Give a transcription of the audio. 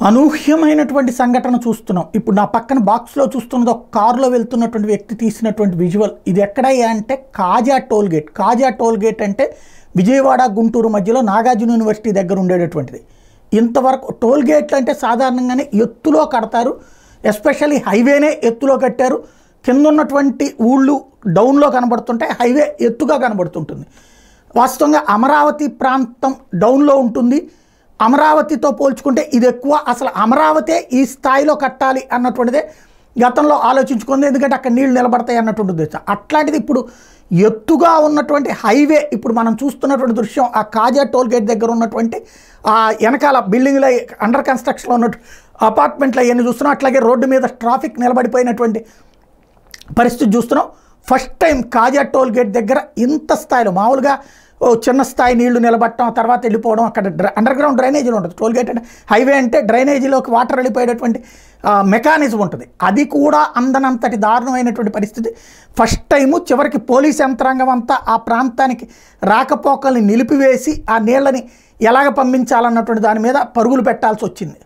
అనూహ్యమైనటువంటి సంఘటన చూస్తున్నాం. ఇప్పుడు నా పక్కన బాక్స్లో చూస్తున్నది ఒక కారులో వెళ్తున్నటువంటి వ్యక్తి తీసినటువంటి విజువల్. ఇది ఎక్కడయ్యా అంటే కాజా టోల్గేట్. కాజా టోల్గేట్ అంటే విజయవాడ గుంటూరు మధ్యలో నాగార్జున యూనివర్సిటీ దగ్గర ఉండేటటువంటిది. ఇంతవరకు టోల్గేట్లు అంటే సాధారణంగానే ఎత్తులో కడతారు, ఎస్పెషల్లీ హైవేనే ఎత్తులో కట్టారు. కింద ఉన్నటువంటి ఊళ్ళు డౌన్లో కనబడుతుంటాయి, హైవే ఎత్తుగా కనబడుతుంటుంది. వాస్తవంగా అమరావతి ప్రాంతం డౌన్లో ఉంటుంది. అమరావతితో పోల్చుకుంటే ఇది ఎక్కువ. అసలు అమరావతే ఈ స్థాయిలో కట్టాలి అన్నటువంటిదే గతంలో ఆలోచించుకుంది, ఎందుకంటే అక్కడ నీళ్లు నిలబడతాయి అన్నటువంటి ఉద్దేశం. అట్లాంటిది ఇప్పుడు ఎత్తుగా ఉన్నటువంటి హైవే, ఇప్పుడు మనం చూస్తున్నటువంటి దృశ్యం ఆ కాజా టోల్గేట్ దగ్గర ఉన్నటువంటి ఆ వెనకాల బిల్డింగ్లో అండర్ కన్స్ట్రక్షన్లో ఉన్నట్టు అపార్ట్మెంట్లు అవన్నీ చూస్తున్నాం. అట్లాగే రోడ్డు మీద ట్రాఫిక్ నిలబడిపోయినటువంటి పరిస్థితి చూస్తున్నాం. ఫస్ట్ టైం కాజా టోల్గేట్ దగ్గర ఇంత స్థాయిలో, మామూలుగా చిన్న స్థాయి నీళ్లు నిలబట్టడం, ఆ తర్వాత వెళ్ళిపోవడం. అక్కడ అండర్ గ్రౌండ్ డ్రైనేజీలు ఉంటుంది. టోల్గేట్ అంటే హైవే అంటే డ్రైనేజీలోకి వాటర్ వెళ్ళిపోయేటటువంటి మెకానిజం ఉంటుంది. అది కూడా అందనంతటి దారుణమైనటువంటి పరిస్థితి. ఫస్ట్ టైము చివరికి పోలీస్ యంత్రాంగం అంతా ఆ ప్రాంతానికి రాకపోకల్ని నిలిపివేసి ఆ నీళ్ళని ఎలాగ పంపించాలన్నటువంటి దాని మీద పరుగులు పెట్టాల్సి వచ్చింది.